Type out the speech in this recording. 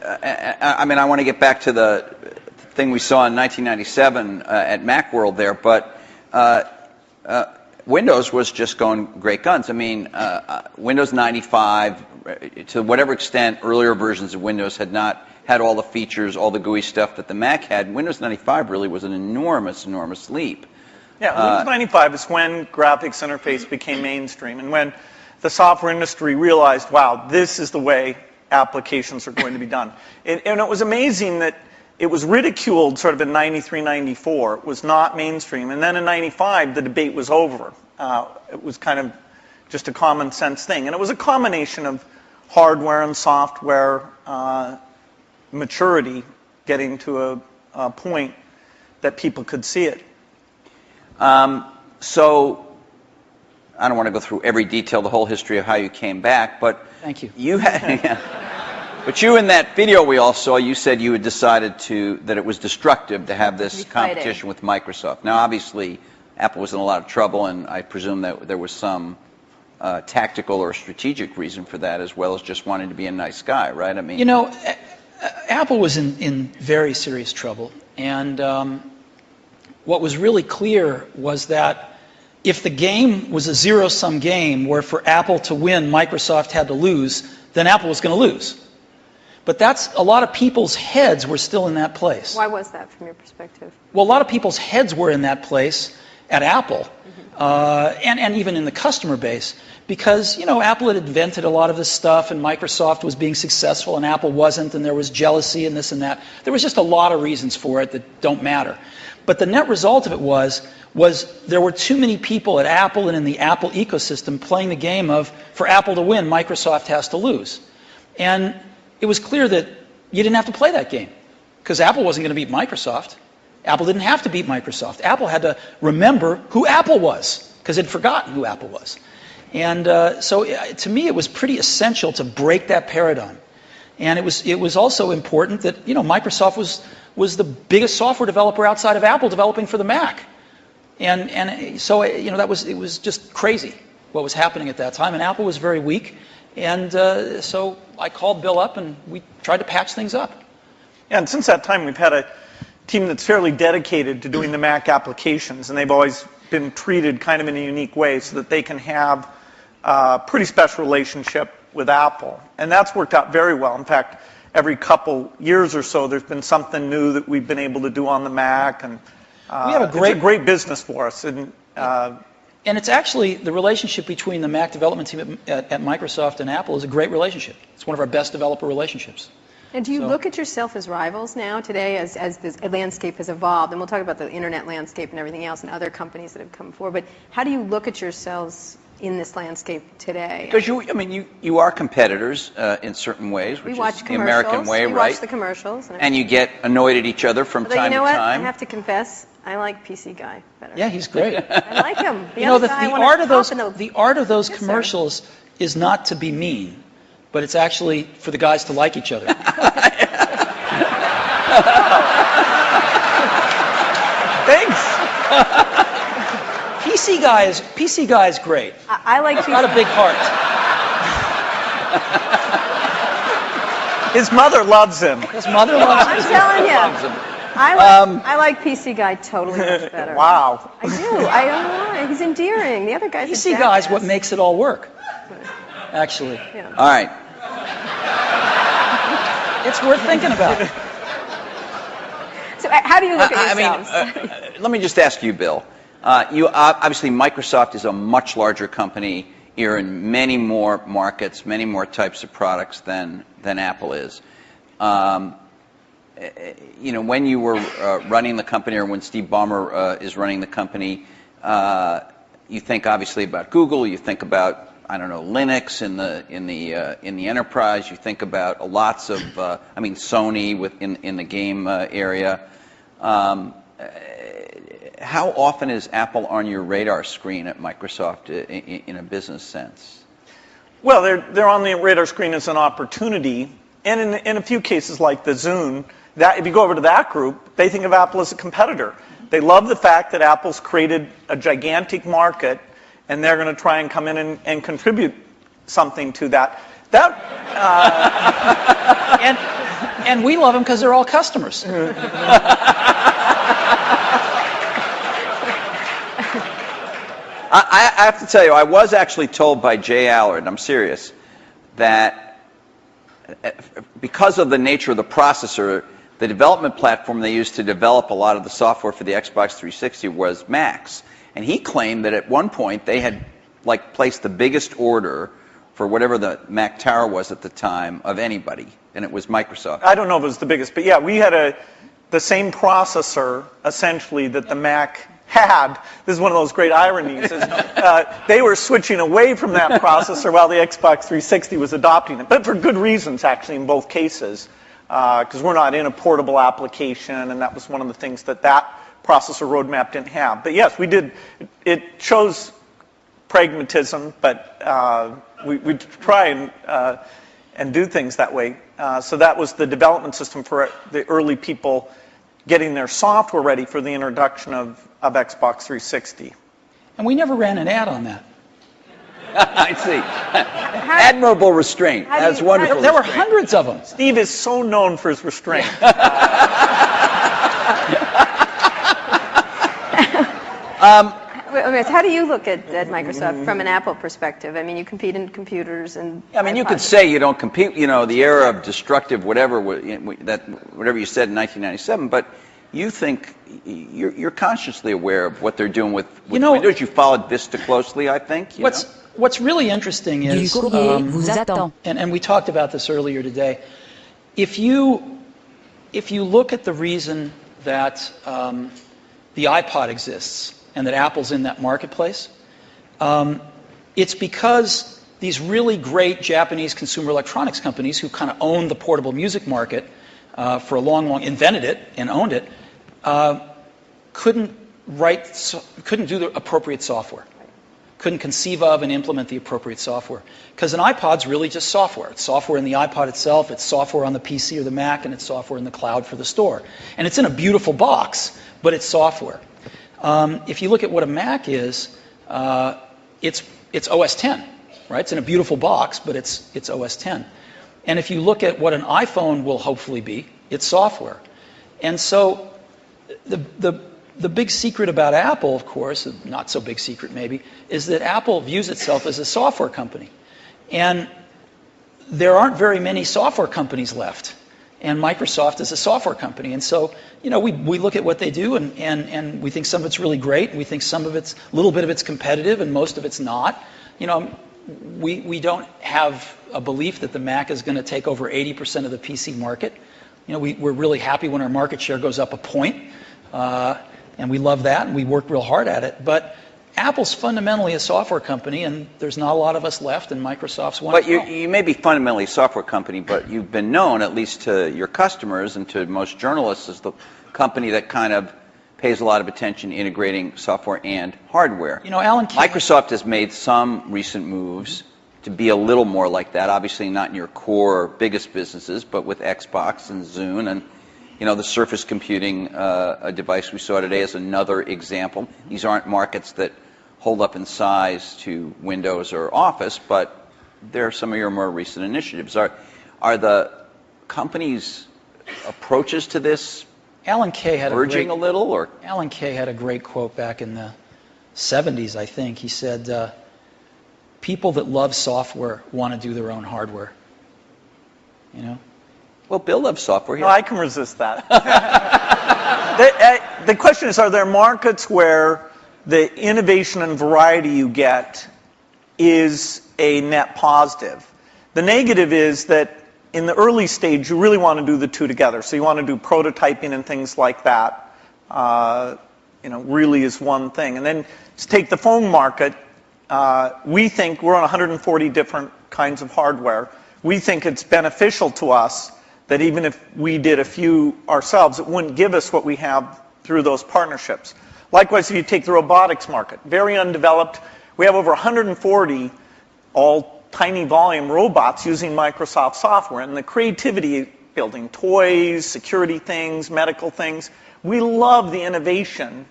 I mean, I want to get back to the thing we saw in 1997 at Macworld there, but Windows was just going great guns. I mean, Windows 95, to whatever extent earlier versions of Windows had not had all the features, all the GUI stuff that the Mac had, Windows 95 really was an enormous, enormous leap. Yeah, Windows 95 is when graphics interface became mainstream and when the software industry realized, wow, this is the way applications are going to be done. And it was amazing that it was ridiculed sort of in 93, 94. It was not mainstream. And then in 95, the debate was over. It was kind of just a common sense thing. And it was a combination of hardware and software maturity getting to a point that people could see it. So I don't want to go through every detail, the whole history of how you came back, but thank you. You had, but you in that video we all saw, you said you had decided that it was destructive to have this competition with Microsoft. Now, obviously, Apple was in a lot of trouble, and I presume that there was some tactical or strategic reason for that, as well as just wanting to be a nice guy, right? I mean, you know, Apple was in very serious trouble, and what was really clear was that if the game was a zero-sum game where for Apple to win, Microsoft had to lose, then Apple was going to lose. But that's, a lot of people's heads were still in that place. Why was that from your perspective? Well, a lot of people's heads were in that place at Apple, and even in the customer base, because, you know, Apple had invented a lot of this stuff, and Microsoft was being successful, and Apple wasn't, and there was jealousy and this and that. There was just a lot of reasons for it that don't matter. But the net result of it was there were too many people at Apple and in the Apple ecosystem playing the game of, for Apple to win, Microsoft has to lose. And it was clear that you didn't have to play that game, because Apple wasn't going to beat Microsoft. Apple didn't have to beat Microsoft. Apple had to remember who Apple was, because it had forgotten who Apple was. And so to me, it was pretty essential to break that paradigm. And it was also important that, you know, Microsoft was the biggest software developer outside of Apple developing for the Mac. And so, you know, it was just crazy what was happening at that time. And Apple was very weak. And so I called Bill up and we tried to patch things up. Yeah, and since that time, we've had a team that's fairly dedicated to doing the Mac applications. And they've always been treated kind of in a unique way so that they can have a pretty special relationship with Apple. And that's worked out very well. In fact, every couple years or so, there's been something new that we've been able to do on the Mac. And we have it's a great business for us. And it's actually, the relationship between the Mac development team at Microsoft and Apple is a great relationship. It's one of our best developer relationships. And do you look at yourself as rivals now today as this landscape has evolved? And we'll talk about the internet landscape and everything else and other companies that have come forward. But how do you look at yourselves in this landscape today? Because you are competitors in certain ways, which is the American way, right? We watch the commercials. And you get annoyed at each other from time to time. You know what? I have to confess, I like PC Guy better. Yeah, he's great. I like him. You know, the art of those commercials is not to be mean, but it's actually for the guys to like each other. Thanks. PC Guy is great. I like PC. Got a big heart. His mother loves him. His mother loves him. I'm telling you. I like PC Guy totally much better. Wow. I do. I don't know why. He's endearing. The other guy's PC Guy is what makes it all work. Actually. Yeah. All right. It's worth thinking about. So how do you look at yourselves? I mean, let me just ask you, Bill. Obviously, Microsoft is a much larger company. You're in many more markets, many more types of products than Apple is. You know, when you were running the company, or when Steve Ballmer is running the company, you think obviously about Google. You think about, I don't know, Linux in the enterprise. You think about lots of, Sony in the game area. How often is Apple on your radar screen at Microsoft in a business sense? Well, they're on the radar screen as an opportunity, and in a few cases like the Zune, that if you go over to that group, they think of Apple as a competitor. They love the fact that Apple's created a gigantic market, and they're going to try and come in and contribute something to that. And we love them because they're all customers. I have to tell you, I was actually told by Jay Allard, I'm serious, that because of the nature of the processor, the development platform they used to develop a lot of the software for the Xbox 360 was Macs. And he claimed that at one point they had placed the biggest order for whatever the Mac Tower was at the time of anybody, and it was Microsoft. I don't know if it was the biggest, but yeah, we had the same processor, essentially, that the Mac had. This is one of those great ironies. They were switching away from that processor while the Xbox 360 was adopting it, but for good reasons, actually, in both cases, because we're not in a portable application, and that was one of the things that processor roadmap didn't have. But yes, we did. It shows pragmatism, but we try and do things that way. So that was the development system for the early people getting their software ready for the introduction of Xbox 360. And we never ran an ad on that. I see. Admirable restraint. That's wonderful. There were hundreds of them. Steve is so known for his restraint. How do you look at Microsoft from an Apple perspective? I mean, you compete in computers and I mean, you could say you don't compete, the era of destructive whatever whatever you said in 1997, but you think you're consciously aware of what they're doing with Windows. You followed Vista closely, I think. What's really interesting is, and we talked about this earlier today, if you look at the reason that the iPod exists and that Apple's in that marketplace, it's because these really great Japanese consumer electronics companies who kind of owned the portable music market for a long, invented it and owned it, couldn't do the appropriate software. Couldn't conceive of and implement the appropriate software. Because an iPod's really just software. It's software in the iPod itself, it's software on the PC or the Mac, and it's software in the cloud for the store. And it's in a beautiful box, but it's software. If you look at what a Mac is, it's OS 10, right? It's in a beautiful box, but it's OS 10. And if you look at what an iPhone will hopefully be, it's software. And so the big secret about Apple, of course, not so big secret maybe, is that Apple views itself as a software company. And there aren't very many software companies left. And Microsoft is a software company. And so, we look at what they do and we think some of it's really great. And we think some of it's, a little bit of it's competitive and most of it's not. We don't have a belief that the Mac is going to take over 80% of the PC market. We're really happy when our market share goes up a point. And we love that, and we work real hard at it. But Apple's fundamentally a software company, and there's not a lot of us left, and Microsoft's one. But you may be fundamentally a software company, but you've been known, at least to your customers and to most journalists, as the company that kind of pays a lot of attention to integrating software and hardware. Alan Kay, Microsoft has made some recent moves to be a little more like that. Obviously not in your core biggest businesses, but with Xbox and Zune and the Surface computing a device we saw today is another example. These aren't markets that hold up in size to Windows or Office, but they're some of your more recent initiatives. Are the company's approaches to this Alan Kay had urging a little? Or Alan Kay had a great quote back in the 70s, I think. He said, people that love software want to do their own hardware. Well, Bill loves software. No, I can resist that. The question is, are there markets where the innovation and variety you get is a net positive? The negative is that in the early stage, you really want to do the two together. So you want to do prototyping and things like that, really is one thing. And then to take the phone market, we think we're on 140 different kinds of hardware. We think it's beneficial to us that even if we did a few ourselves, it wouldn't give us what we have through those partnerships. Likewise, if you take the robotics market, very undeveloped. We have over 140 all tiny volume robots using Microsoft software. And the creativity, building toys, security things, medical things, we love the innovation